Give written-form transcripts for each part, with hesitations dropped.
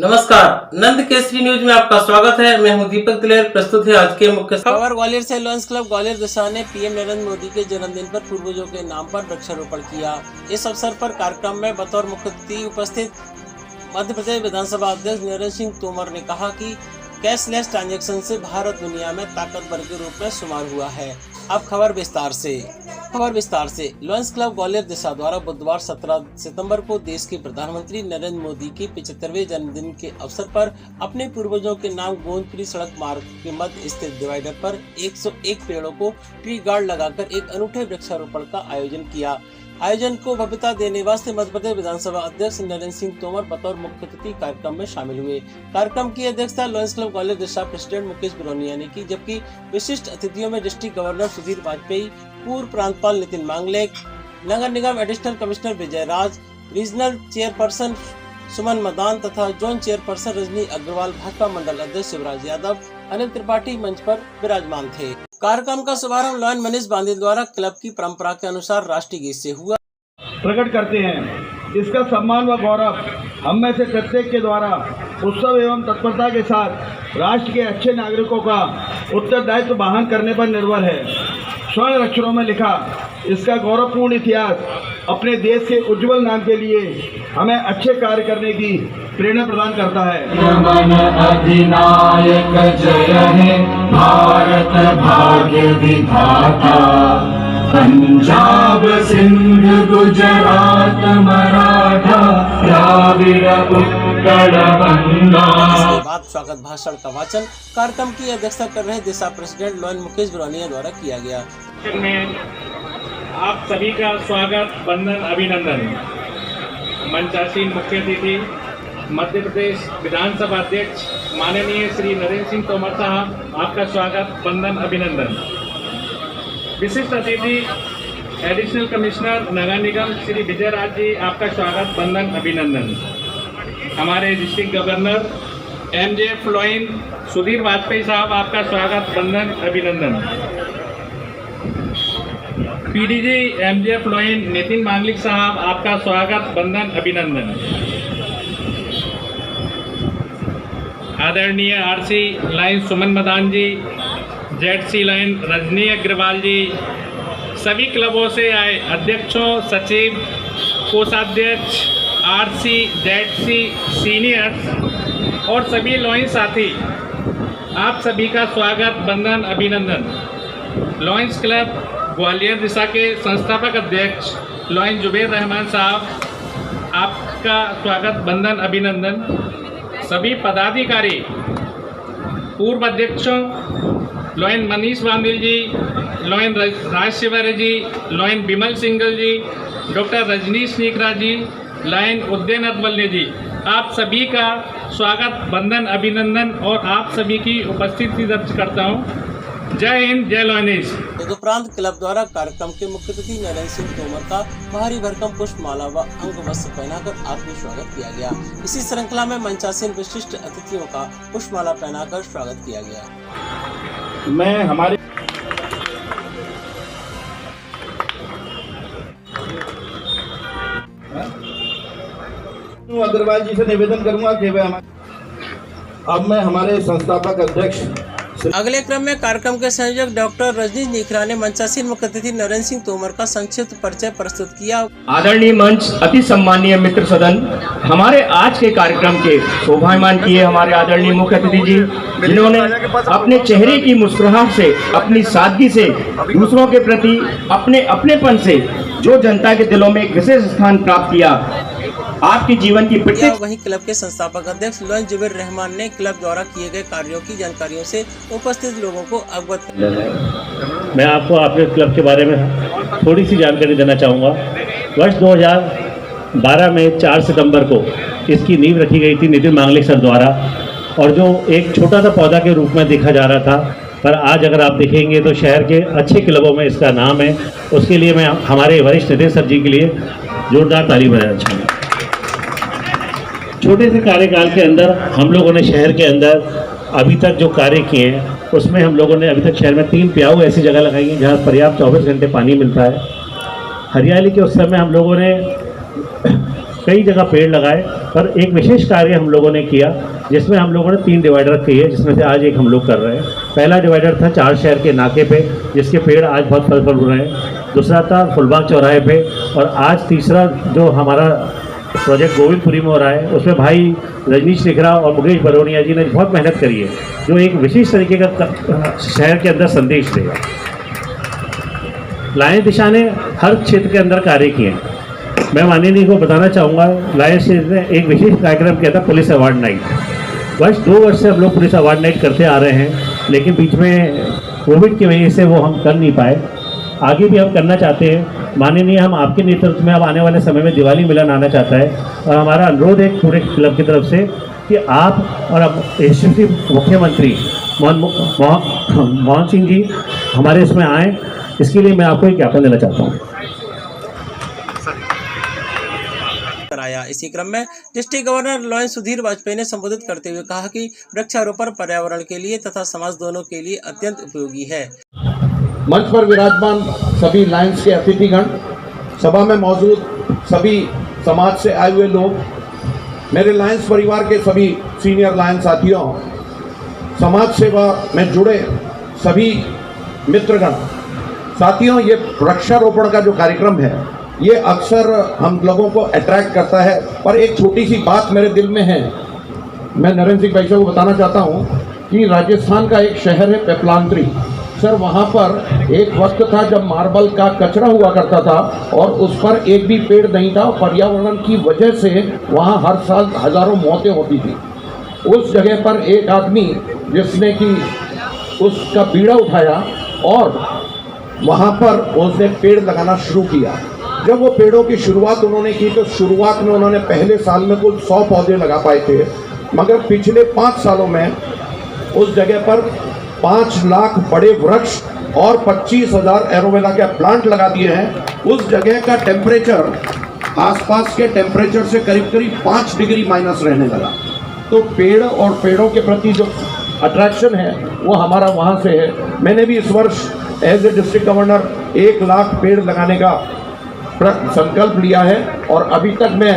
नमस्कार, नंद केसरी न्यूज में आपका स्वागत है। मैं हूं दीपक दिलेर। प्रस्तुत है आज के मुख्य खबर। ग्वालियर से लॉयंस क्लब ग्वालियर दिशा ने पीएम नरेंद्र मोदी के जन्मदिन पर पूर्वजों के नाम पर वृक्षारोपण किया। इस अवसर पर कार्यक्रम में बतौर मुख्य अतिथि उपस्थित मध्य प्रदेश विधानसभा अध्यक्ष नरेंद्र सिंह तोमर ने कहा कि कैशलेस ट्रांजैक्शन से भारत दुनिया में ताकतवर के रूप में शुमार हुआ है। अब खबर विस्तार से लॉयंस क्लब ग्वालियर दिशा द्वारा बुधवार 17 सितंबर को देश के प्रधानमंत्री नरेंद्र मोदी के 75वें जन्मदिन के अवसर पर अपने पूर्वजों के नाम गोंदपुरी सड़क मार्ग के मध्य स्थित डिवाइडर पर 101 पेड़ों को ट्री गार्ड लगाकर एक अनूठे वृक्षारोपण का आयोजन किया। आयोजन को भव्यता देने वास्ते मध्य प्रदेश विधानसभा अध्यक्ष नरेंद्र सिंह तोमर बतौर मुख्य अतिथि कार्यक्रम में शामिल हुए। कार्यक्रम की अध्यक्षता लॉयंस क्लब ग्वालियर दिशा प्रेसिडेंट मुकेश बिरोनिया ने की, जबकि विशिष्ट अतिथियों में डिस्ट्रिक्ट गवर्नर सुधीर वाजपेयी, पूर्व प्रांतपाल नितिन मांगलेक, नगर निगम एडिशनल कमिश्नर विजय राज, रीजनल चेयरपर्सन सुमन मदान तथा जोन चेयरपर्सन रजनी अग्रवाल, भाजपा मंडल अध्यक्ष शिवराज यादव, अनिल त्रिपाठी मंच पर विराजमान थे। कार्यक्रम का शुभारंभ लॉयन मनीष बांदे द्वारा क्लब की परंपरा के अनुसार राष्ट्रीय गीत से हुआ। प्रकट करते हैं। इसका सम्मान व गौरव हम में से प्रत्येक के द्वारा उत्सव एवं तत्परता के साथ राष्ट्र के अच्छे नागरिकों का उत्तरदायित्व वहन करने पर निर्भर है। स्वर्ण अक्षरों में लिखा इसका गौरवपूर्ण इतिहास अपने देश के उज्जवल नाम के लिए हमें अच्छे कार्य करने की प्रेरणा प्रदान करता है। मन अधिनायक जय है भारत भाग्य विधाता, पंजाब सिंध गुजरात मराठा द्राविड़ उत्कल बंगा। इसके बाद स्वागत भाषण का वाचन कार्यक्रम की अध्यक्षता कर रहे दिशा प्रेसिडेंट लॉयन मुकेश बिरोनिया द्वारा किया गया। में आप सभी का स्वागत, वंदन, अभिनंदन। मंचासीन मुख्य अतिथि मध्य प्रदेश विधानसभा अध्यक्ष माननीय श्री नरेंद्र सिंह तोमर साहब, आपका स्वागत, वंदन, अभिनंदन। विशिष्ट अतिथि एडिशनल कमिश्नर नगर निगम श्री विजय राज जी, आपका स्वागत, वंदन, अभिनंदन। हमारे district governor MJF lion Sudhir Vajpayee साहब, आपका स्वागत, वंदन, अभिनंदन। PDG MJF लॉयन नितिन मांगलिक साहब, आपका स्वागत, वंदन, अभिनंदन। आदरणीय RC लाइन सुमन मदान जी, ZC लाइन रजनी अग्रवाल जी, सभी क्लबों से आए अध्यक्षों, सचिव, कोषाध्यक्ष, RC, ZC, सीनियर्स और सभी लॉयंस साथी, आप सभी का स्वागत, वंदन, अभिनंदन। लॉयंस क्लब ग्वालियर दिशा के संस्थापक अध्यक्ष लॉयन जुबैर रहमान साहब, आपका स्वागत, वंदन, अभिनंदन। सभी पदाधिकारी, पूर्व अध्यक्षों लॉयन मनीष बांदिल जी, लॉयन राज शिवारे जी, लॉयन बिमल सिंगल जी, डॉक्टर रजनीश निकरा जी, लॉयन उद्दयन अतवल्ले जी, आप सभी का स्वागत, वंदन, अभिनंदन और आप सभी की उपस्थिति दर्ज करता हूँ। जय हिंद, जय लॉयनीस। तदुपरांत क्लब द्वारा कार्यक्रम के मुख्य अतिथि नरेंद्र सिंह तोमर का भारी भरकम पुष्पमाला व अंग वस्त्र पहनाकर आत्मीय स्वागत किया गया। इसी श्रृंखला में मंचासीन विशिष्ट अतिथियों का पुष्पमाला पहनाकर स्वागत किया गया। मैं हमारे अग्रवाल जी से निवेदन करूंगा कि वे अब मैं हमारे संस्थापक अध्यक्ष। अगले क्रम में कार्यक्रम के संयोजक डॉक्टर रजनीश निखरा ने मंचासीन मुख्य अतिथि नरेंद्र सिंह तोमर का संक्षिप्त परिचय प्रस्तुत किया। आदरणीय मंच, अति सम्मानीय मित्र सदन, हमारे आज के कार्यक्रम के शोभायमान किए हमारे आदरणीय मुख्य अतिथि जी, जिन्होंने अपने चेहरे की मुस्कुराहट से, अपनी सादगी से, दूसरों के प्रति अपने अपनेपन से जो जनता के दिलों में एक विशेष स्थान प्राप्त किया, आपके जीवन की प्रत्येक। वहीं क्लब के संस्थापक अध्यक्ष लॉयन जुबैर रहमान ने क्लब द्वारा किए गए कार्यों की जानकारियों से उपस्थित लोगों को अवगत। मैं आपको आपके क्लब के बारे में थोड़ी सी जानकारी देना चाहूँगा। वर्ष 2012 में 4 सितंबर को इसकी नींव रखी गई थी नितिन मांगलिक सर द्वारा, और जो एक छोटा सा पौधा के रूप में देखा जा रहा था, पर आज अगर आप देखेंगे तो शहर के अच्छे क्लबों में इसका नाम है। उसके लिए मैं हमारे वरिष्ठ नितिन सर जी के लिए जोरदार ताली बजाना चाहूँगा। छोटे से कार्यकाल के अंदर हम लोगों ने शहर के अंदर अभी तक जो कार्य किए हैं, उसमें हम लोगों ने अभी तक शहर में 3 प्याऊ ऐसी जगह लगाई हैं जहाँ पर्याप्त 24 घंटे पानी मिलता है। हरियाली के उस समय हम लोगों ने कई जगह पेड़ लगाए, पर एक विशेष कार्य हम लोगों ने किया जिसमें हम लोगों ने 3 डिवाइडर किए, जिसमें से आज एक हम लोग कर रहे हैं। पहला डिवाइडर था 4 शहर के नाके पे, जिसके पेड़ आज बहुत फल फल रहे हैं। दूसरा था फुलबाग चौराहे पे, और आज तीसरा जो हमारा प्रोजेक्ट गोविंदपुरी में हो रहा है, उसमें भाई रजनीश लिखरा और मुकेश बरोनिया जी ने बहुत मेहनत करी है, जो एक विशेष तरीके का शहर के अंदर संदेश देगा। लायंस दिशा ने हर क्षेत्र के अंदर कार्य किए हैं। मैं माननीय को बताना चाहूँगा, लायंस ने एक विशेष कार्यक्रम किया था, पुलिस अवार्ड नाइट। 2 वर्ष से हम लोग पुलिस अवार्ड नाइट करते आ रहे हैं, लेकिन बीच में कोविड की वजह से वो हम कर नहीं पाए। आगे भी हम करना चाहते हैं। माननीय, हम आपके नेतृत्व में अब आने वाले समय में दिवाली मिलन आना चाहता है, और हमारा अनुरोध है पूरे क्लब की तरफ से कि आप और अब मुख्यमंत्री मोहन सिंह जी हमारे इसमें आएँ। इसके लिए मैं आपको एक ज्ञापन देना चाहता हूँ। कराया। इसी क्रम में district governor lions Sudhir Vajpayee ने संबोधित करते हुए कहा कि वृक्षारोपण पर्यावरण के लिए तथा समाज दोनों के लिए अत्यंत उपयोगी है। मंच पर विराजमान सभी लायंस के अतिथिगण, सभा में मौजूद सभी समाज से आए हुए लोग, मेरे लायंस परिवार के सभी सीनियर लायंस साथियों, समाज सेवा में जुड़े सभी मित्रगण, साथियों, ये वृक्षारोपण का जो कार्यक्रम है ये अक्सर हम लोगों को अट्रैक्ट करता है, पर एक छोटी सी बात मेरे दिल में है। मैं नरेंद्र सिंह भाई साहब को बताना चाहता हूँ कि राजस्थान का एक शहर है पेपलांत्री। सर, वहाँ पर एक वक्त था जब मार्बल का कचरा हुआ करता था और उस पर एक भी पेड़ नहीं था। पर्यावरण की वजह से वहाँ हर साल हज़ारों मौतें होती थी। उस जगह पर एक आदमी जिसने कि उसका बीड़ा उठाया और वहाँ पर उसने पेड़ लगाना शुरू किया। जब वो पेड़ों की शुरुआत उन्होंने की तो शुरुआत में उन्होंने पहले साल में कुल 100 पौधे लगा पाए थे, मगर पिछले 5 सालों में उस जगह पर 5 लाख बड़े वृक्ष और 25,000 एलोवेरा के प्लांट लगा दिए हैं। उस जगह का टेम्परेचर आसपास के टेम्परेचर से करीब करीब 5 डिग्री माइनस रहने लगा। तो पेड़ और पेड़ों के प्रति जो अट्रैक्शन है वो हमारा वहाँ से है। मैंने भी इस वर्ष as a district governor 1 lakh पेड़ लगाने का संकल्प लिया है और अभी तक मैं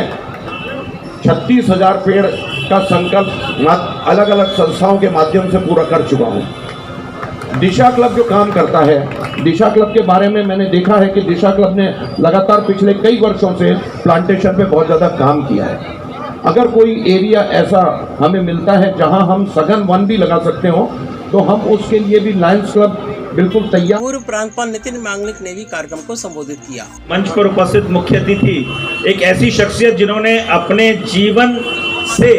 36,000 पेड़ का संकल्प अलग अलग संस्थाओं के माध्यम से पूरा कर चुका हूँ। दिशा क्लब जो काम करता है, दिशा क्लब के बारे में मैंने देखा है कि दिशा क्लब ने लगातार पिछले कई वर्षों से प्लांटेशन पे बहुत ज़्यादा काम किया है। अगर कोई एरिया ऐसा हमें मिलता है जहां हम सघन वन भी लगा सकते हो तो हम उसके लिए भी लायंस क्लब बिल्कुल तैयार। पूर्व प्रांतपाल नितिन मांगलिक ने भी कार्यक्रम को संबोधित किया। मंच पर उपस्थित मुख्य अतिथि एक ऐसी शख्सियत जिन्होंने अपने जीवन से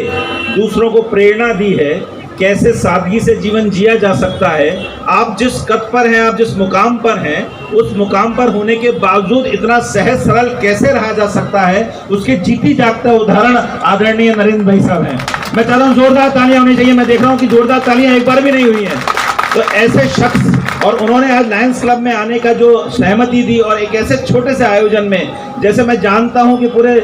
दूसरों को प्रेरणा दी है, कैसे सादगी से जीवन जिया जा सकता है। आप जिस कद पर हैं, आप जिस मुकाम पर हैं, उस मुकाम पर होने के बावजूद इतना सहज सरल कैसे रहा जा सकता है, उसके जीती जागता उदाहरण आदरणीय नरेंद्र भाई साहब हैं। मैं चाहता हूँ जोरदार तालियां होनी चाहिए। मैं देख रहा हूँ कि जोरदार तालियां एक बार भी नहीं हुई हैं। तो ऐसे शख्स, और उन्होंने आज लायंस क्लब में आने का जो सहमति दी और एक ऐसे छोटे से आयोजन में, जैसे मैं जानता हूँ कि पूरे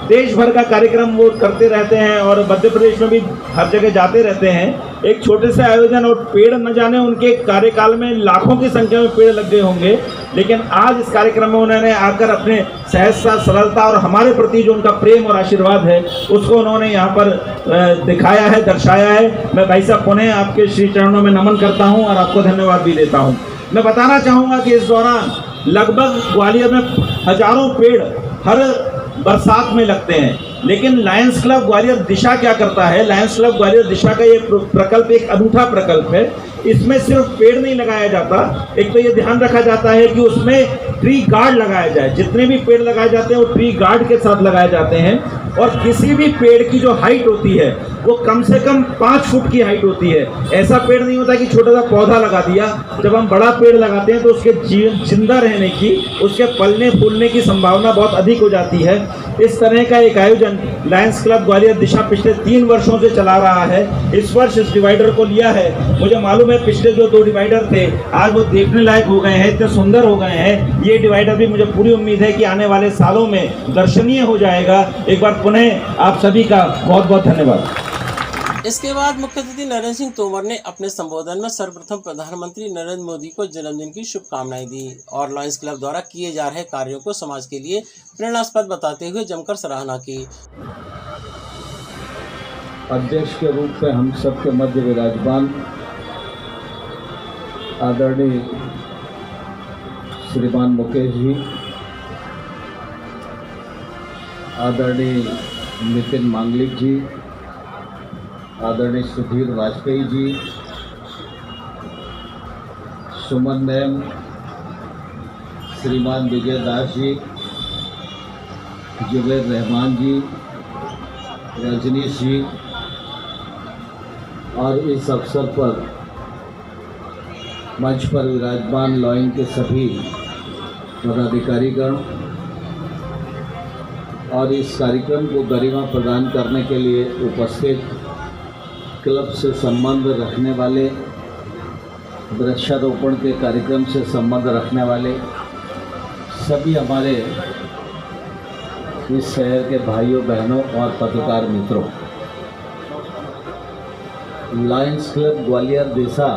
देश भर का कार्यक्रम वो करते रहते हैं और मध्य प्रदेश में भी हर जगह जाते रहते हैं, एक छोटे से आयोजन और पेड़ न जाने उनके कार्यकाल में लाखों की संख्या में पेड़ लग गए होंगे, लेकिन आज इस कार्यक्रम में उन्होंने आकर अपने सहजता, सरलता और हमारे प्रति जो उनका प्रेम और आशीर्वाद है उसको उन्होंने यहाँ पर दिखाया है, दर्शाया है। मैं भाई साहब पुनः आपके श्री चरणों में नमन करता हूँ और आपको धन्यवाद भी देता हूँ। मैं बताना चाहूँगा कि इस दौरान लगभग ग्वालियर में हजारों पेड़ हर बरसात में लगते हैं, लेकिन लायंस क्लब ग्वालियर दिशा क्या करता है? लायंस क्लब ग्वालियर दिशा का ये प्रकल्प एक अनूठा प्रकल्प है। इसमें सिर्फ पेड़ नहीं लगाया जाता, एक तो ये ध्यान रखा जाता है कि उसमें ट्री गार्ड लगाया जाए। जितने भी पेड़ लगाए जाते हैं वो ट्री गार्ड के साथ लगाए जाते हैं, और किसी भी पेड़ की जो हाइट होती है वो कम से कम 5 फुट की हाइट होती है। ऐसा पेड़ नहीं होता कि छोटा सा पौधा लगा दिया। जब हम बड़ा पेड़ लगाते हैं तो उसके जिंदा रहने की, उसके पलने फूलने की संभावना बहुत अधिक हो जाती है। इस तरह का एक आयोजन लायंस क्लब ग्वालियर दिशा पिछले 3 वर्षों से चला रहा है। इस वर्ष इस डिवाइडर को लिया है। मुझे मालूम है पिछले जो 2 डिवाइडर थे आज वो देखने लायक हो गए हैं, इतने सुंदर हो गए हैं। ये डिवाइडर भी मुझे पूरी उम्मीद है कि आने वाले सालों में दर्शनीय हो जाएगा। एक बार पुनः आप सभी का बहुत बहुत धन्यवाद। इसके बाद मुख्य अतिथि नरेंद्र सिंह तोमर ने अपने संबोधन में सर्वप्रथम प्रधानमंत्री नरेंद्र मोदी को जन्मदिन की शुभकामनाएं दी और लायंस क्लब द्वारा किए जा रहे कार्यों को समाज के लिए प्रेरणास्पद बताते हुए जमकर सराहना की। अध्यक्ष के रूप में हम सबके मध्य विराजमान आदरणीय श्रीमान मुकेश जी, आदरणीय नितिन मांगलिक जी, आदरणीय सुधीर वाजपेयी जी, सुमन मैम, श्रीमान विजय दास जी, जुबैर रहमान जी, रजनीश जी और इस अवसर पर मंच पर विराजमान लॉइन के सभी पदाधिकारीगण और इस कार्यक्रम को गरिमा प्रदान करने के लिए उपस्थित क्लब से संबंध रखने वाले, वृक्षारोपण के कार्यक्रम से संबंध रखने वाले सभी हमारे इस शहर के भाइयों बहनों और पत्रकार मित्रों, लायंस क्लब ग्वालियर दिशा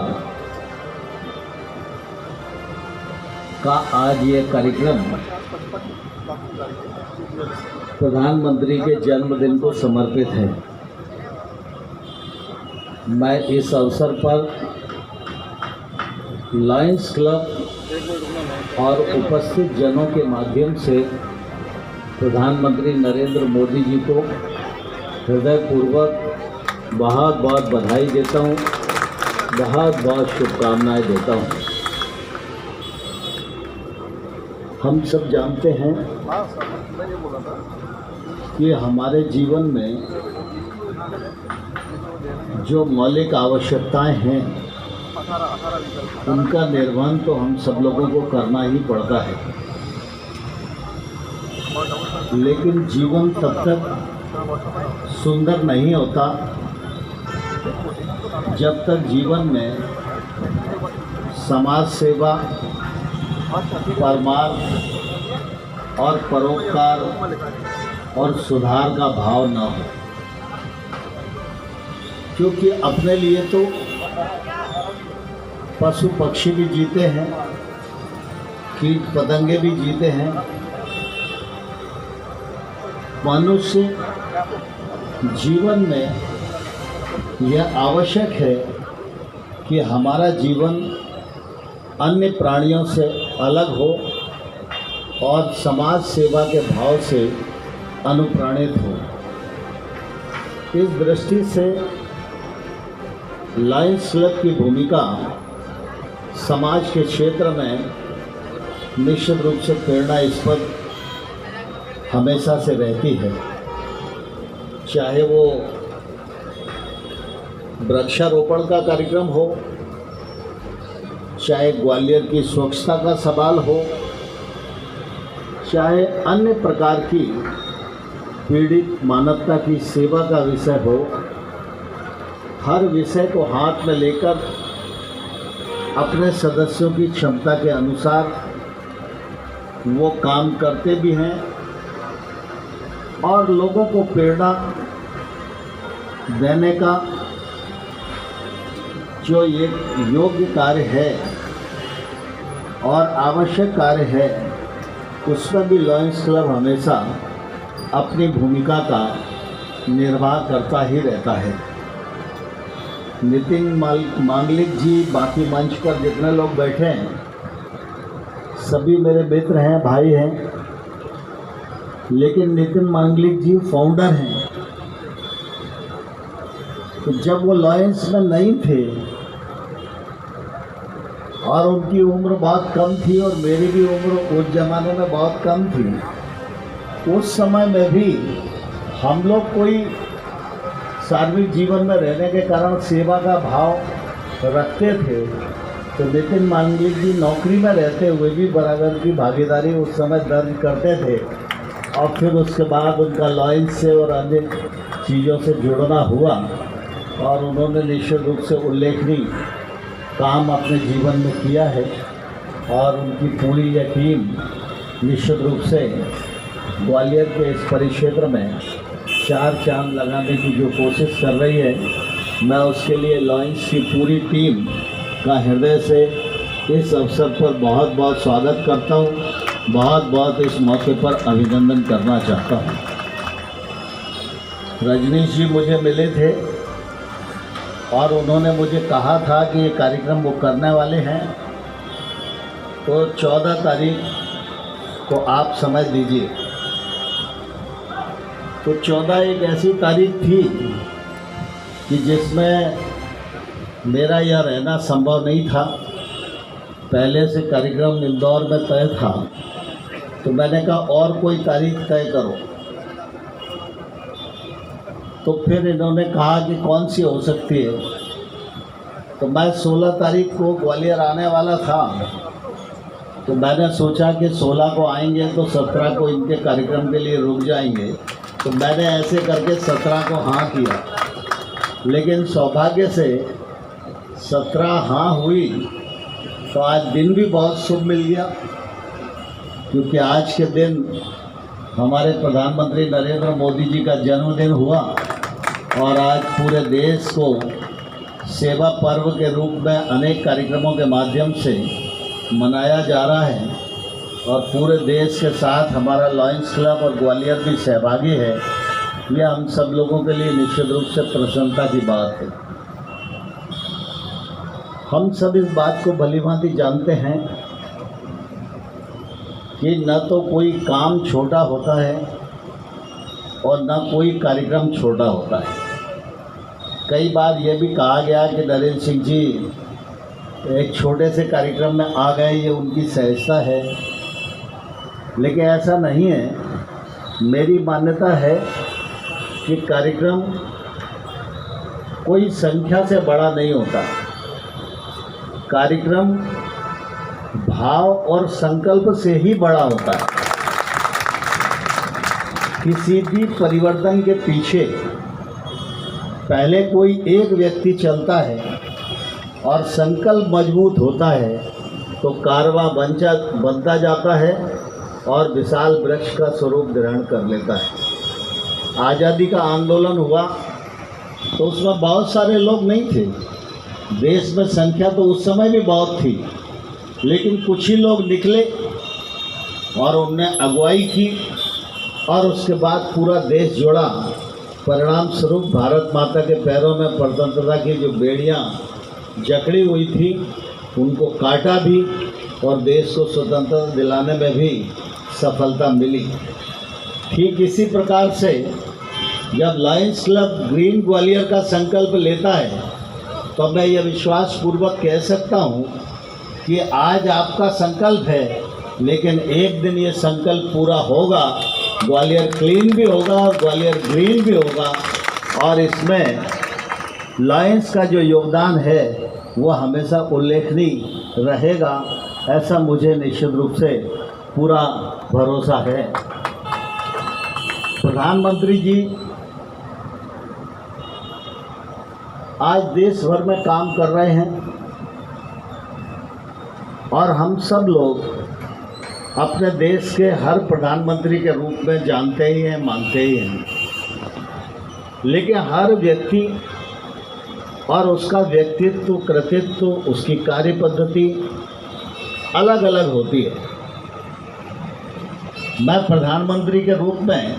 का आज ये कार्यक्रम प्रधानमंत्री के जन्मदिन को समर्पित है। मैं इस अवसर पर लायंस क्लब और उपस्थित जनों के माध्यम से प्रधानमंत्री नरेंद्र मोदी जी को हृदयपूर्वक बहुत बहुत बधाई देता हूँ, बहुत बहुत शुभकामनाएं देता हूँ। हम सब जानते हैं कि हमारे जीवन में जो मौलिक आवश्यकताएं हैं उनका निर्वहन तो हम सब लोगों को करना ही पड़ता है, लेकिन जीवन तब तक सुंदर नहीं होता जब तक जीवन में समाज सेवा, परमार्थ और परोपकार और सुधार का भाव न हो। क्योंकि अपने लिए तो पशु पक्षी भी जीते हैं, कीट पतंगे भी जीते हैं। मनुष्य जीवन में यह आवश्यक है कि हमारा जीवन अन्य प्राणियों से अलग हो और समाज सेवा के भाव से अनुप्राणित हो। इस दृष्टि से लायंस क्लब की भूमिका समाज के क्षेत्र में निश्चित रूप से प्रेरणास्पद हमेशा से रहती है, चाहे वो वृक्षारोपण का कार्यक्रम हो, चाहे ग्वालियर की स्वच्छता का सवाल हो, चाहे अन्य प्रकार की पीड़ित मानवता की सेवा का विषय हो। हर विषय को हाथ में लेकर अपने सदस्यों की क्षमता के अनुसार वो काम करते भी हैं और लोगों को प्रेरणा देने का जो ये योग्य कार्य है और आवश्यक कार्य है, उसमें भी लायंस क्लब हमेशा अपनी भूमिका का निर्वाह करता ही रहता है। नितिन मांगलिक जी, बाकी मंच पर जितने लोग बैठे हैं सभी मेरे मित्र हैं, भाई हैं, लेकिन नितिन मांगलिक जी फाउंडर हैं। तो जब वो लायंस में नहीं थे और उनकी उम्र बहुत कम थी और मेरी भी उम्र उस ज़माने में बहुत कम थी, उस समय में भी हम लोग कोई सार्वजनिक जीवन में रहने के कारण सेवा का भाव रखते थे। तो नितिन मांगलिक जी नौकरी में रहते हुए भी बराबर की भागीदारी उस समय दर्ज करते थे और फिर उसके बाद उनका लायंस से और अन्य चीज़ों से जुड़ना हुआ और उन्होंने निश्चित रूप से उल्लेखनीय काम अपने जीवन में किया है और उनकी पूरी यह टीम निश्चित रूप से ग्वालियर के इस परिक्षेत्र में चार चांद लगाने की जो कोशिश कर रही है, मैं उसके लिए लॉयंस की पूरी टीम का हृदय से इस अवसर पर बहुत बहुत स्वागत करता हूँ, बहुत बहुत इस मौके पर अभिनंदन करना चाहता हूँ। रजनीश जी मुझे मिले थे और उन्होंने मुझे कहा था कि ये कार्यक्रम वो करने वाले हैं, तो 14 तारीख को आप समय दीजिए। तो 14 एक ऐसी तारीख थी कि जिसमें मेरा यह रहना संभव नहीं था। पहले से कार्यक्रम इंदौर में तय था, तो मैंने कहा और कोई तारीख तय करो। तो फिर इन्होंने कहा कि कौन सी हो सकती है, तो मैं 16 तारीख को ग्वालियर आने वाला था, तो मैंने सोचा कि 16 को आएंगे तो 17 को इनके कार्यक्रम के लिए रुक जाएंगे। तो मैंने ऐसे करके 17 को हाँ किया, लेकिन सौभाग्य से 17 हाँ हुई तो आज दिन भी बहुत शुभ मिल गया, क्योंकि आज के दिन हमारे प्रधानमंत्री नरेंद्र मोदी जी का जन्मदिन हुआ और आज पूरे देश को सेवा पर्व के रूप में अनेक कार्यक्रमों के माध्यम से मनाया जा रहा है और पूरे देश के साथ हमारा लॉयंस क्लब और ग्वालियर भी सहभागी है। यह हम सब लोगों के लिए निश्चित रूप से प्रसन्नता की बात है। हम सब इस बात को भलीभांति जानते हैं कि न तो कोई काम छोटा होता है और न कोई कार्यक्रम छोटा होता है। कई बार यह भी कहा गया कि नरेंद्र सिंह जी एक छोटे से कार्यक्रम में आ गए, ये उनकी सहजता है, लेकिन ऐसा नहीं है। मेरी मान्यता है कि कार्यक्रम कोई संख्या से बड़ा नहीं होता। कार्यक्रम भाव और संकल्प से ही बड़ा होता है। किसी भी परिवर्तन के पीछे पहले कोई एक व्यक्ति चलता है और संकल्प मजबूत होता है तो कारवां बनता जाता है और विशाल वृक्ष का स्वरूप ग्रहण कर लेता है। आज़ादी का आंदोलन हुआ तो उसमें बहुत सारे लोग नहीं थे, देश में संख्या तो उस समय भी बहुत थी, लेकिन कुछ ही लोग निकले और उनने अगुवाई की और उसके बाद पूरा देश जुड़ा। परिणाम स्वरूप भारत माता के पैरों में स्वतंत्रता की जो बेड़ियाँ जकड़ी हुई थी उनको काटा भी और देश को स्वतंत्रता दिलाने में भी सफलता मिली। ठीक इसी प्रकार से जब लायंस क्लब ग्रीन ग्वालियर का संकल्प लेता है तो मैं ये विश्वास पूर्वक कह सकता हूँ कि आज आपका संकल्प है, लेकिन एक दिन ये संकल्प पूरा होगा। ग्वालियर क्लीन भी होगा और ग्वालियर ग्रीन भी होगा और इसमें लायंस का जो योगदान है वो हमेशा उल्लेखनीय रहेगा, ऐसा मुझे निश्चित रूप से पूरा भरोसा है। प्रधानमंत्री जी आज देश भर में काम कर रहे हैं और हम सब लोग अपने देश के हर प्रधानमंत्री के रूप में जानते ही हैं, मानते ही हैं, लेकिन हर व्यक्ति और उसका व्यक्तित्व, कृतित्व, उसकी कार्य पद्धति अलग अलग होती है। मैं प्रधानमंत्री के रूप में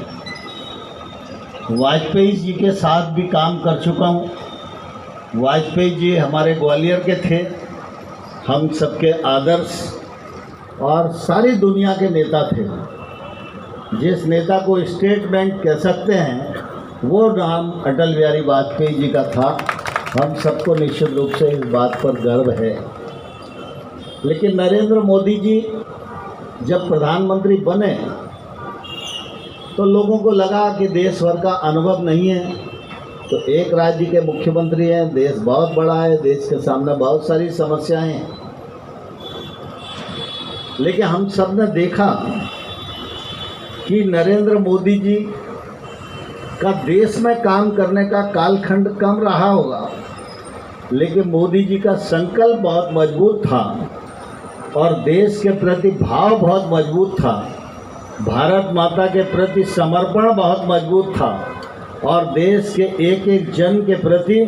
वाजपेयी जी के साथ भी काम कर चुका हूँ। वाजपेयी जी हमारे ग्वालियर के थे, हम सबके आदर्श और सारी दुनिया के नेता थे। जिस नेता को स्टेटमेंट कह सकते हैं वो नाम अटल बिहारी वाजपेयी जी का था। हम सबको निश्चित रूप से इस बात पर गर्व है। लेकिन नरेंद्र मोदी जी जब प्रधानमंत्री बने तो लोगों को लगा कि देश भर का अनुभव नहीं है, तो एक राज्य के मुख्यमंत्री हैं, देश बहुत बड़ा है, देश के सामने बहुत सारी समस्याएं हैं। लेकिन हम सब ने देखा कि नरेंद्र मोदी जी का देश में काम करने का कालखंड कम रहा होगा, लेकिन मोदी जी का संकल्प बहुत मजबूत था और देश के प्रति भाव बहुत मजबूत था। भारत माता के प्रति समर्पण बहुत मजबूत था और देश के एक एक जन के प्रति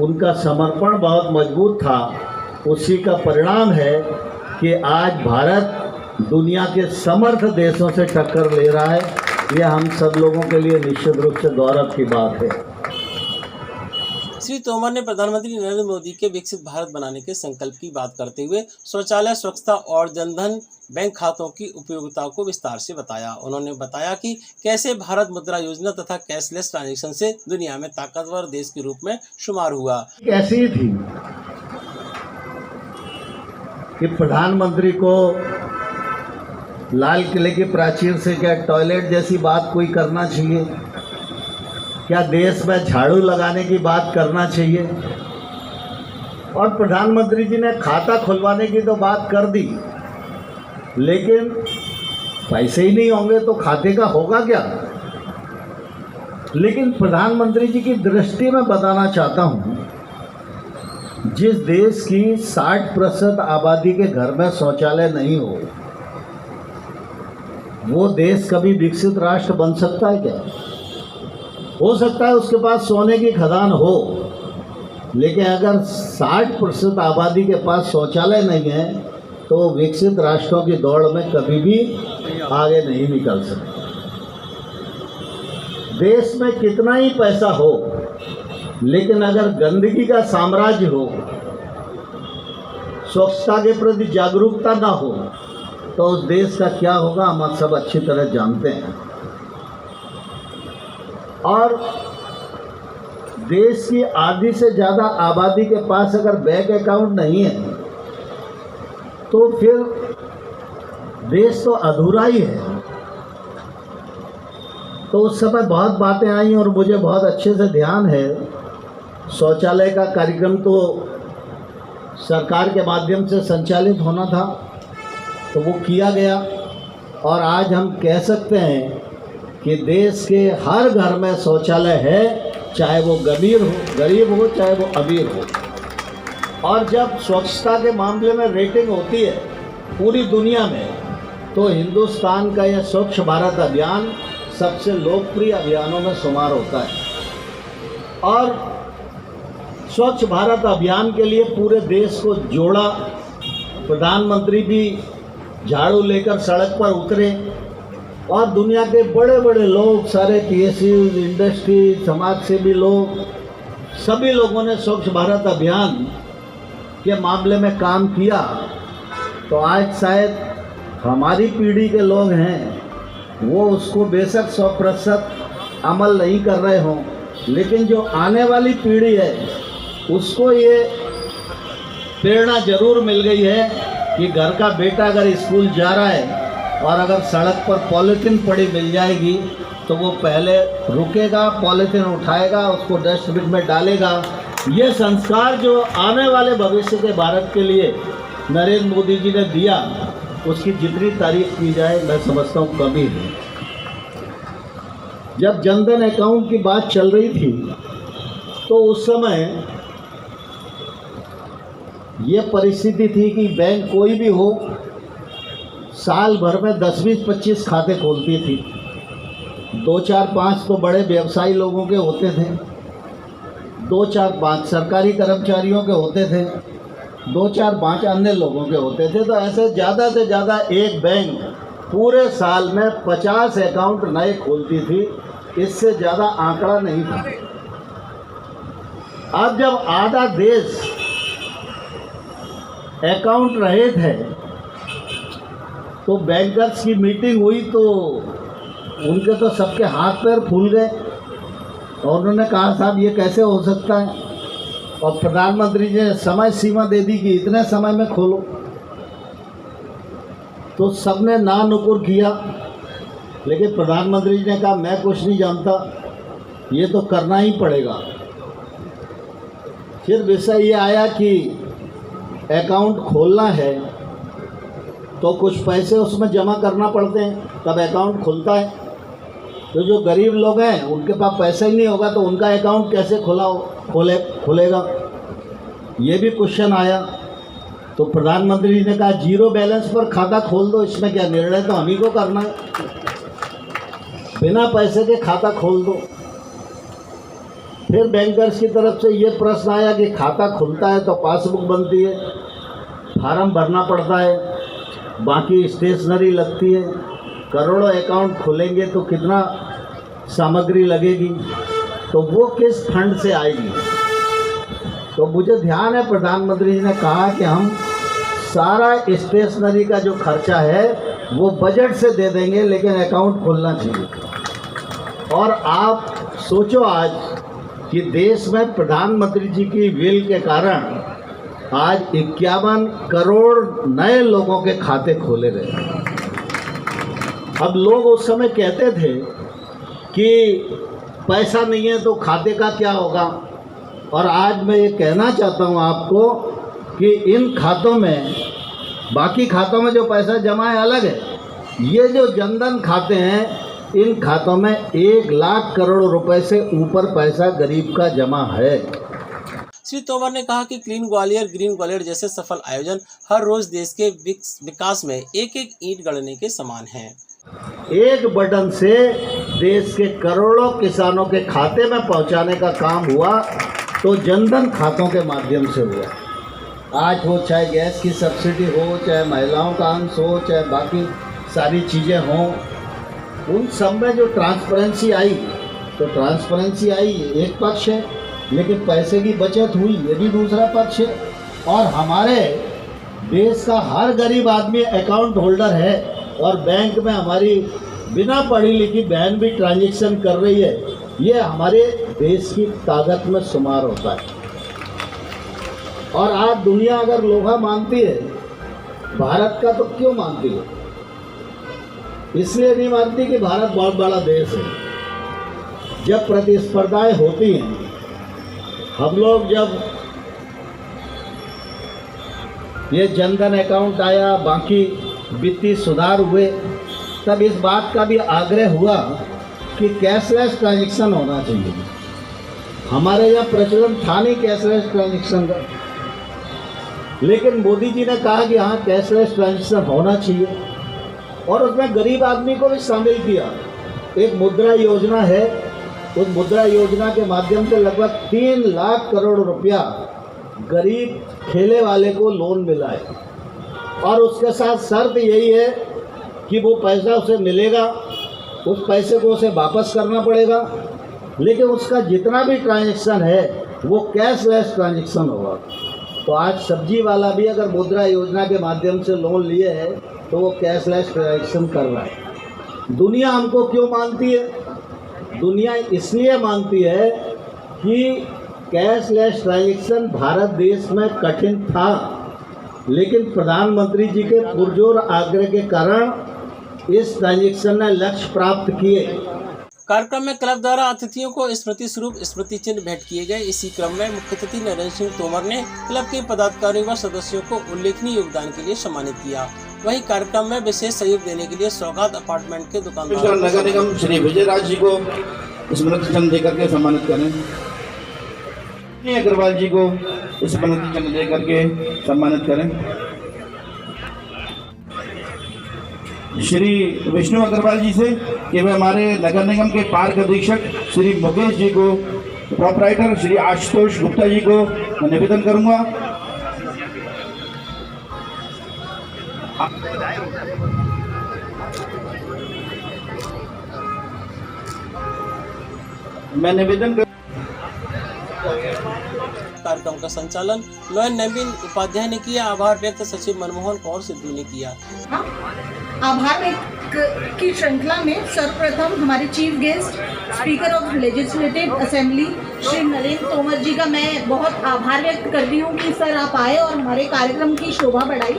उनका समर्पण बहुत मजबूत था, उसी का परिणाम है कि आज भारत दुनिया के समर्थ देशों से टक्कर ले रहा है। यह हम सब लोगों के लिए निश्चित रूप से गौरव की बात है। श्री तोमर ने प्रधानमंत्री नरेंद्र मोदी के विकसित भारत बनाने के संकल्प की बात करते हुए शौचालय स्वच्छता और जनधन बैंक खातों की उपयोगिता को विस्तार से बताया। उन्होंने बताया कि कैसे भारत मुद्रा योजना तथा कैशलेस ट्रांजैक्शन से दुनिया में ताकतवर देश के रूप में शुमार हुआ। कैसी थी कि प्रधानमंत्री को लाल किले की प्राचीर से क्या टॉयलेट जैसी बात कोई करना चाहिए? क्या देश में झाड़ू लगाने की बात करना चाहिए? और प्रधानमंत्री जी ने खाता खुलवाने की तो बात कर दी, लेकिन पैसे ही नहीं होंगे तो खाते का होगा क्या? लेकिन प्रधानमंत्री जी की दृष्टि में बताना चाहता हूँ, जिस देश की 60% आबादी के घर में शौचालय नहीं हो, वो देश कभी विकसित राष्ट्र बन सकता है क्या? हो सकता है उसके पास सोने की खदान हो, लेकिन अगर 60% आबादी के पास शौचालय नहीं है तो विकसित राष्ट्रों की दौड़ में कभी भी आगे नहीं निकल सकते। देश में कितना ही पैसा हो, लेकिन अगर गंदगी का साम्राज्य हो, स्वच्छता के प्रति जागरूकता ना हो, तो उस देश का क्या होगा हम सब अच्छी तरह जानते हैं। और देश की आधी से ज़्यादा आबादी के पास अगर बैंक अकाउंट नहीं है तो फिर देश तो अधूरा ही है। तो उस समय बहुत बातें आई और मुझे बहुत अच्छे से ध्यान है, शौचालय का कार्यक्रम तो सरकार के माध्यम से संचालित होना था, तो वो किया गया। और आज हम कह सकते हैं कि देश के हर घर में शौचालय है, चाहे वो गरीब हो चाहे वो अमीर हो। और जब स्वच्छता के मामले में रेटिंग होती है पूरी दुनिया में, तो हिंदुस्तान का यह स्वच्छ भारत अभियान सबसे लोकप्रिय अभियानों में शुमार होता है। और स्वच्छ भारत अभियान के लिए पूरे देश को जोड़ा। प्रधानमंत्री भी झाड़ू लेकर सड़क पर उतरे और दुनिया के बड़े बड़े लोग, सारे पीएसयू, इंडस्ट्री, समाज सेवी लोग, सभी लोगों ने स्वच्छ भारत अभियान के मामले में काम किया। तो आज शायद हमारी पीढ़ी के लोग हैं, वो उसको बेशक 100% अमल नहीं कर रहे हों, लेकिन जो आने वाली पीढ़ी है उसको ये प्रेरणा जरूर मिल गई है कि घर का बेटा अगर स्कूल जा रहा है और अगर सड़क पर पॉलीथीन पड़ी मिल जाएगी तो वो पहले रुकेगा, पॉलीथीन उठाएगा, उसको डस्टबिन में डालेगा। ये संस्कार जो आने वाले भविष्य के भारत के लिए नरेंद्र मोदी जी ने दिया, उसकी जितनी तारीफ की जाए मैं समझता हूँ कमी है। जब जनधन अकाउंट की बात चल रही थी तो उस समय ये परिस्थिति थी कि बैंक कोई भी हो साल भर में 10, 20, 25 खाते खोलती थी। 2, 4, 5 तो बड़े व्यवसायी लोगों के होते थे, 2, 4, 5 सरकारी कर्मचारियों के होते थे, 2, 4, 5 अन्य लोगों के होते थे। तो ऐसे ज़्यादा से ज़्यादा एक बैंक पूरे साल में 50 अकाउंट नए खोलती थी, इससे ज़्यादा आंकड़ा नहीं था। अब जब आधा देश अकाउंट रहित है तो बैंकर्स की मीटिंग हुई तो उनके तो सबके हाथ पैर फूल गए और उन्होंने कहा साहब ये कैसे हो सकता है। और प्रधानमंत्री जी ने समय सीमा दे दी कि इतने समय में खोलो, तो सबने ना नुकुर किया। लेकिन प्रधानमंत्री जी ने कहा मैं कुछ नहीं जानता, ये तो करना ही पड़ेगा। फिर विषय ये आया कि अकाउंट खोलना है तो कुछ पैसे उसमें जमा करना पड़ते हैं, तब अकाउंट खुलता है। तो जो गरीब लोग हैं उनके पास पैसा ही नहीं होगा तो उनका अकाउंट कैसे खुलेगा, ये भी क्वेश्चन आया। तो प्रधानमंत्री जी ने कहा जीरो बैलेंस पर खाता खोल दो, इसमें क्या, निर्णय तो हम ही को करना है, बिना पैसे के खाता खोल दो। फिर बैंकर्स की तरफ से ये प्रश्न आया कि खाता खुलता है तो पासबुक बनती है, फार्म भरना पड़ता है, बाकी स्टेशनरी लगती है, करोड़ों अकाउंट खुलेंगे तो कितना सामग्री लगेगी, तो वो किस फंड से आएगी। तो मुझे ध्यान है प्रधानमंत्री जी ने कहा कि हम सारा स्टेशनरी का जो खर्चा है वो बजट से दे देंगे, लेकिन अकाउंट खुलना चाहिए। और आप सोचो आज कि देश में प्रधानमंत्री जी की विल के कारण आज 51 करोड़ नए लोगों के खाते खोले गए। अब लोग उस समय कहते थे कि पैसा नहीं है तो खाते का क्या होगा, और आज मैं ये कहना चाहता हूँ आपको कि इन खातों में, बाकी खातों में जो पैसा जमा है अलग है, ये जो जनधन खाते हैं इन खातों में 1 लाख करोड़ रुपए से ऊपर पैसा गरीब का जमा है। श्री तोमर ने कहा कि क्लीन ग्वालियर, ग्रीन ग्वालियर जैसे सफल आयोजन हर रोज देश के विकास में एक एक ईंट गड़ने के समान है। एक बटन से देश के करोड़ों किसानों के खाते में पहुंचाने का काम हुआ तो जनधन खातों के माध्यम से हुआ। आज हो चाहे गैस की सब्सिडी हो, चाहे महिलाओं का अंश हो, चाहे बाकी सारी चीज़ें हों, उन सब में जो ट्रांसपेरेंसी आई, तो ट्रांसपेरेंसी आई एक पक्ष है, लेकिन पैसे की बचत हुई ये भी दूसरा पक्ष है। और हमारे देश का हर गरीब आदमी अकाउंट होल्डर है और बैंक में हमारी बिना पढ़ी लिखी बहन भी ट्रांजैक्शन कर रही है। ये हमारे देश की ताकत में शुमार होता है। और आज दुनिया अगर लोहा मानती है भारत का, तो क्यों मानती है? इसलिए नहीं मानती कि भारत बहुत बड़ा देश है। जब प्रतिस्पर्धाएं होती हैं, हम लोग जब ये जनधन अकाउंट आया, बाकी वित्तीय सुधार हुए, तब इस बात का भी आग्रह हुआ कि कैशलेस ट्रांजैक्शन होना चाहिए। हमारे यहाँ प्रचलन था नहीं कैशलेस ट्रांजैक्शन का, लेकिन मोदी जी ने कहा कि हाँ कैशलेस ट्रांजैक्शन होना चाहिए, और उसमें गरीब आदमी को भी शामिल किया। एक मुद्रा योजना है, उस मुद्रा योजना के माध्यम से लगभग 3 लाख करोड़ रुपया गरीब ठेले वाले को लोन मिला है। और उसके साथ शर्त यही है कि वो पैसा उसे मिलेगा, उस पैसे को उसे वापस करना पड़ेगा, लेकिन उसका जितना भी ट्रांजैक्शन है वो कैशलेस ट्रांजैक्शन होगा। तो आज सब्जी वाला भी अगर मुद्रा योजना के माध्यम से लोन लिए है तो वो कैशलेस ट्रांजैक्शन कर रहा है। दुनिया हमको क्यों मानती है? दुनिया इसलिए मानती है कि कैशलेस ट्रांजैक्शन भारत देश में कठिन था, लेकिन प्रधानमंत्री जी के पुरजोर आग्रह के कारण इस ट्रांजैक्शन ने लक्ष्य प्राप्त किए। कार्यक्रम में क्लब द्वारा अतिथियों को स्मृति स्वरूप स्मृति चिन्ह भेंट किए गए। इसी क्रम में मुख्य अतिथि नरेंद्र सिंह तोमर ने क्लब के पदाधिकारियों व सदस्यों को उल्लेखनीय योगदान के लिए सम्मानित किया। वहीं कार्यक्रम में विशेष सहयोग देने के लिए सौगात अपार्टमेंट के दुकानदार नगर निगम श्री विजय राज जी को स्मृति चिन्ह देकर के सम्मानित करें। अग्रवाल जी को स्मृति चिन्ह देकर के सम्मानित करें। श्री विष्णु अग्रवाल जी से कि वे हमारे नगर निगम के पार्क अधीक्षक श्री मुकेश जी को, प्रोपराइटर श्री आशुतोष गुप्ता जी को निवेदन करूंगा। मैं निवेदन कर कार्यक्रम का संचालन लोयन नवीन उपाध्याय ने किया। आभार व्यक्त सचिव मनमोहन कौर सिद्धू ने किया। आभार व्यक्त की श्रृंखला में सर्वप्रथम हमारे chief guest speaker of legislative assembly Shri Narendra Tomar ji का मैं बहुत आभार व्यक्त करती हूँ कि सर आप आए और हमारे कार्यक्रम की शोभा बढ़ाई।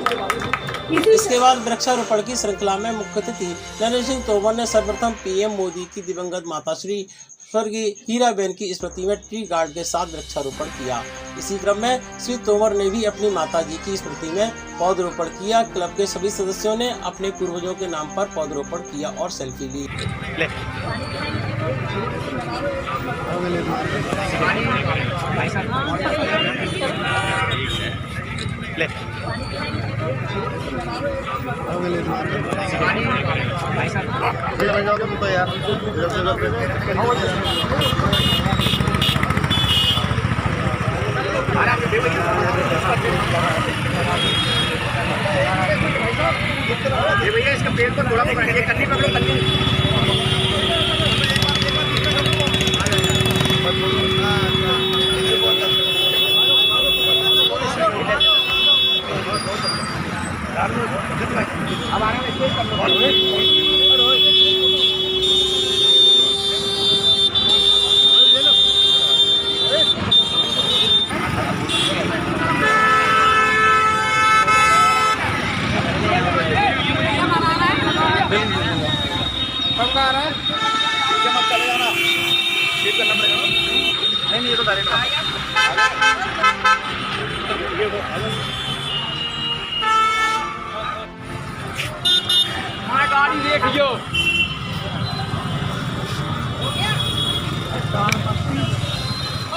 इसके बाद वृक्षारोपण की श्रृंखला में मुख्य अतिथि नरेंद्र सिंह तोमर ने सर्वप्रथम पीएम मोदी की दिवंगत माता श्री स्वर्गीय हीराबेन की स्मृति में ट्री गार्ड के साथ वृक्षारोपण किया। इसी क्रम में श्री तोमर ने भी अपनी माता जी की स्मृति में पौधरोपण किया। क्लब के सभी सदस्यों ने अपने पूर्वजों के नाम पर पौधरोपण किया और सेल्फी ली। यार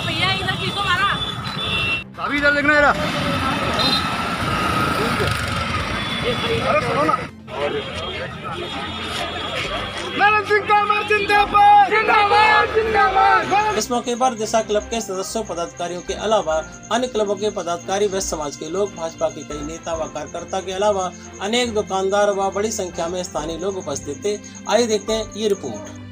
भैया इधर किसको मारा? अभी इधर देखना है अरे सुनो ना इस मौके पर दिशा क्लब के सदस्यों पदाधिकारियों के अलावा अन्य क्लबों के पदाधिकारी व समाज के लोग, भाजपा के कई नेता व कार्यकर्ता के अलावा अनेक दुकानदार व बड़ी संख्या में स्थानीय लोग उपस्थित थे। आइए देखते हैं ये report.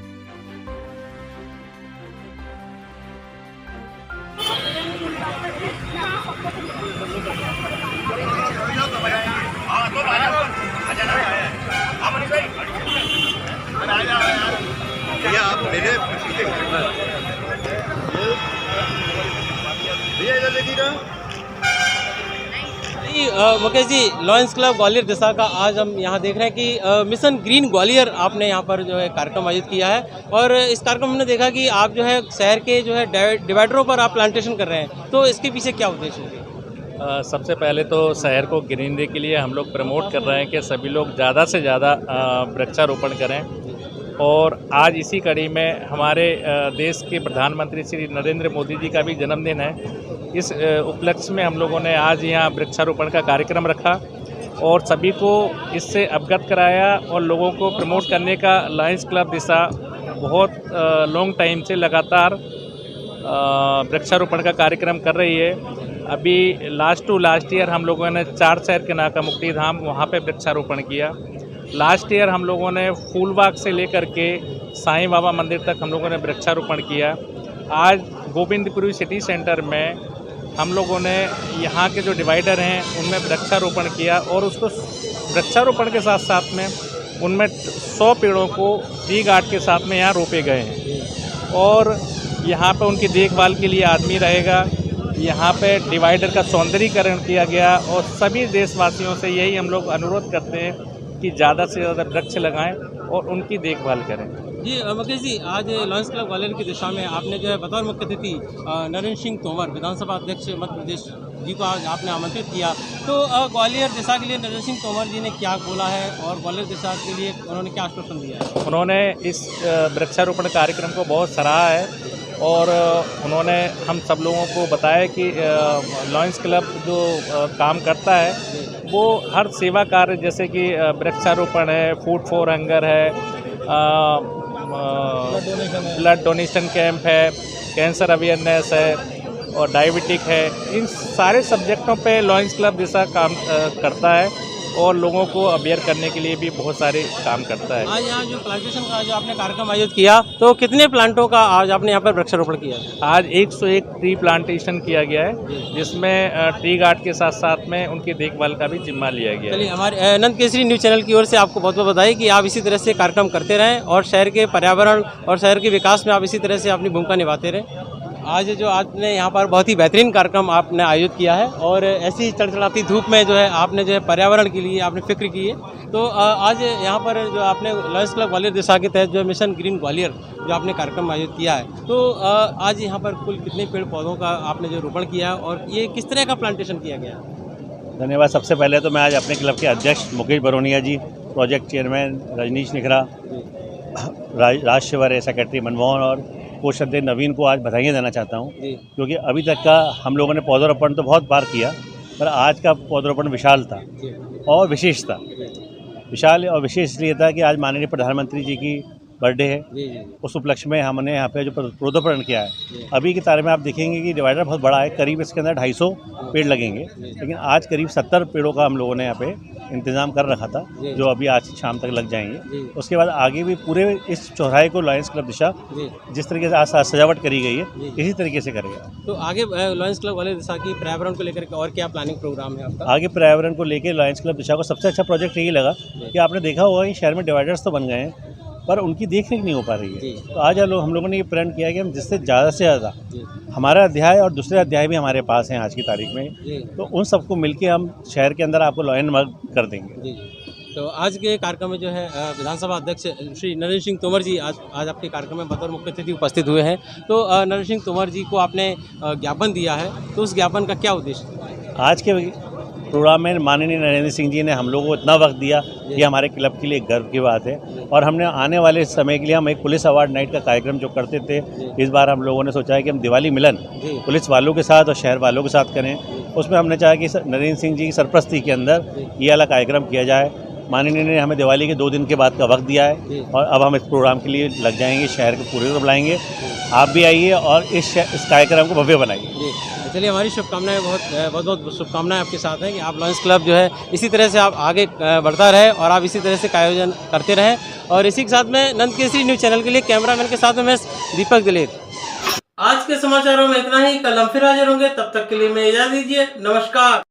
Mukesh ji, lions club Gwalior दिशा का आज हम यहाँ देख रहे हैं कि मिशन ग्रीन ग्वालियर आपने यहाँ पर जो है कार्यक्रम आयोजित किया है और इस कार्यक्रम में हमने देखा कि आप जो है शहर के जो है डिवाइडरों पर आप प्लांटेशन कर रहे हैं, तो इसके पीछे क्या उद्देश्य है? सबसे पहले तो शहर को ग्रीनरी के लिए हम लोग प्रमोट कर रहे हैं कि सभी लोग ज़्यादा से ज़्यादा वृक्षारोपण करें और आज इसी कड़ी में हमारे देश के प्रधानमंत्री श्री नरेंद्र मोदी जी का भी जन्मदिन है। इस उपलक्ष्य में हम लोगों ने आज यहाँ वृक्षारोपण का कार्यक्रम रखा और सभी को इससे अवगत कराया और लोगों को प्रमोट करने का लॉयंस क्लब दिशा बहुत लॉन्ग टाइम से लगातार वृक्षारोपण का कार्यक्रम कर रही है। अभी लास्ट ईयर हम लोगों ने 4 शहर के नाका मुक्ति धाम वहाँ पे वृक्षारोपण किया। लास्ट ईयर हम लोगों ने फूलबाग से लेकर के साईं बाबा मंदिर तक हम लोगों ने वृक्षारोपण किया। आज गोविंदपुरी सिटी सेंटर में हम लोगों ने यहाँ के जो डिवाइडर हैं उनमें वृक्षारोपण किया और उसको वृक्षारोपण के साथ साथ में उनमें 100 पेड़ों को ट्री गार्ड के साथ में यहाँ रोपे गए हैं और यहाँ पर उनकी देखभाल के लिए आदमी रहेगा। यहाँ पे डिवाइडर का सौंदर्यीकरण किया गया और सभी देशवासियों से यही हम लोग अनुरोध करते हैं कि ज़्यादा से ज़्यादा वृक्ष लगाएं और उनकी देखभाल करें। जी मुकेश जी, आज लॉयंस क्लब ग्वालियर की दिशा में आपने जो है बतौर मुख्य अतिथि नरेंद्र सिंह तोमर, विधानसभा अध्यक्ष मध्य प्रदेश जी को आज आपने आमंत्रित किया, तो ग्वालियर दिशा के लिए नरेंद्र सिंह तोमर जी ने क्या बोला है और ग्वालियर दिशा के लिए उन्होंने क्या आश्वासन दिया है? उन्होंने इस वृक्षारोपण कार्यक्रम को बहुत सराहा है और उन्होंने हम सब लोगों को बताया कि लॉयंस क्लब जो काम करता है वो हर सेवा कार्य जैसे कि वृक्षारोपण है, फूड फॉर हंगर है, ब्लड डोनेशन कैंप है, कैंसर अवेयरनेस है और डायबिटिक है, इन सारे सब्जेक्टों पे लॉयंस क्लब दिशा काम करता है और लोगों को अवेयर करने के लिए भी बहुत सारे काम करता है। आज यहाँ जो प्लांटेशन का जो आपने कार्यक्रम आयोजित किया, तो कितने प्लांटों का आज आपने यहाँ पर वृक्षारोपण किया? आज 101 ट्री प्लांटेशन किया गया है जिसमें ट्री गार्ड के साथ साथ में उनकी देखभाल का भी जिम्मा लिया गया है। चलिए, हमारे नंद केसरी न्यूज़ चैनल की ओर से आपको बहुत बहुत बधाई कि आप इसी तरह से कार्यक्रम करते रहें और शहर के पर्यावरण और शहर के विकास में आप इसी तरह से अपनी भूमिका निभाते रहें। आज जो आपने यहाँ पर बहुत ही बेहतरीन कार्यक्रम आपने आयोजित किया है और ऐसी चढ़चढ़ाती धूप में जो है आपने जो है पर्यावरण के लिए आपने फिक्र की है, तो आज यहाँ पर जो आपने लॉयंस क्लब ग्वालियर दिशा के तहत जो मिशन ग्रीन ग्वालियर जो आपने कार्यक्रम आयोजित किया है, तो आज यहाँ पर कुल कितने पेड़ पौधों का आपने जो रोपण किया है और ये किस तरह का प्लांटेशन किया गया? धन्यवाद। सबसे पहले तो मैं आज अपने क्लब के अध्यक्ष मुकेश बरोनिया जी, प्रोजेक्ट चेयरमैन रजनीश निखरा, राज शिवरे, सेक्रेटरी मनमोहन और कोष अध्यक्ष नवीन को आज बधाइयाँ देना चाहता हूँ, क्योंकि अभी तक का हम लोगों ने पौधारोपण तो बहुत बार किया पर आज का पौधारोपण विशाल था और विशेष था। विशाल और विशेष इसलिए था कि आज माननीय प्रधानमंत्री जी की बर्थडे है। जी जी उस उपलक्ष्य में हमने यहाँ पे जो पौधरोपण किया है। अभी की तारीख में आप देखेंगे कि डिवाइडर बहुत बड़ा है, करीब इसके अंदर 250 पेड़ लगेंगे, लेकिन आज करीब 70 पेड़ों का हम लोगों ने यहाँ पे इंतज़ाम कर रखा था, जो अभी आज शाम तक लग जाएंगे। उसके बाद आगे भी पूरे इस चौराहे को लायंस क्लब दिशा जिस तरीके से आज सजावट करी गई है इसी तरीके से करेगा। तो आगे लायंस क्लब वाले दिशा की पर्यावरण को लेकर और क्या प्लानिंग प्रोग्राम है आपका? आगे पर्यावरण को लेकर लायंस क्लब दिशा को सबसे अच्छा प्रोजेक्ट यही लगा कि आपने देखा होगा कि शहर में डिवाइडर्स तो बन गए हैं पर उनकी देखरेख नहीं हो पा रही है। तो आज हम लोगों ने ये प्रण किया कि हम जिससे ज़्यादा से ज़्यादा हमारा अध्याय और दूसरे अध्याय भी हमारे पास हैं आज की तारीख में, तो उन सबको मिलके हम शहर के अंदर आपको लॉयन मर्ग कर देंगे। तो आज के कार्यक्रम में जो है विधानसभा अध्यक्ष श्री नरेंद्र सिंह तोमर जी आज आपके कार्यक्रम में बतौर मुख्य अतिथि उपस्थित हुए हैं। तो नरेंद्र सिंह तोमर जी को आपने ज्ञापन दिया है, तो उस ज्ञापन का क्या उद्देश्य? आज के प्रोग्राम में माननीय नरेंद्र सिंह जी ने हम लोगों को इतना वक्त दिया, ये हमारे क्लब के लिए गर्व की बात है। और हमने आने वाले समय के लिए हम एक पुलिस अवार्ड नाइट का कार्यक्रम जो करते थे, इस बार हम लोगों ने सोचा है कि हम दिवाली मिलन पुलिस वालों के साथ और शहर वालों के साथ करें। उसमें हमने चाहा कि नरेंद्र सिंह जी की सरपरस्ती के अंदर ये वाला कार्यक्रम किया जाए। माननीय ने हमें दिवाली के 2 दिन के बाद का वक्त दिया है और अब हम इस प्रोग्राम के लिए लग जाएंगे, शहर को पूरे को बुलाएंगे। आप भी आइए और इस कार्यक्रम को भव्य बनाइए। चलिए, हमारी शुभकामनाएं बहुत बहुत शुभकामनाएं आपके साथ हैं कि आप लायंस क्लब जो है इसी तरह से आप आगे बढ़ता रहे और आप इसी तरह से का आयोजन करते रहें। और इसी के साथ में नंद केसरी न्यूज़ चैनल के लिए कैमरामैन के साथ में मैं दीपक दिलेर। आज के समाचारों में इतना ही। कल हम फिर हाजिर होंगे, तब तक के लिए मैं इजाज़त दीजिए। नमस्कार।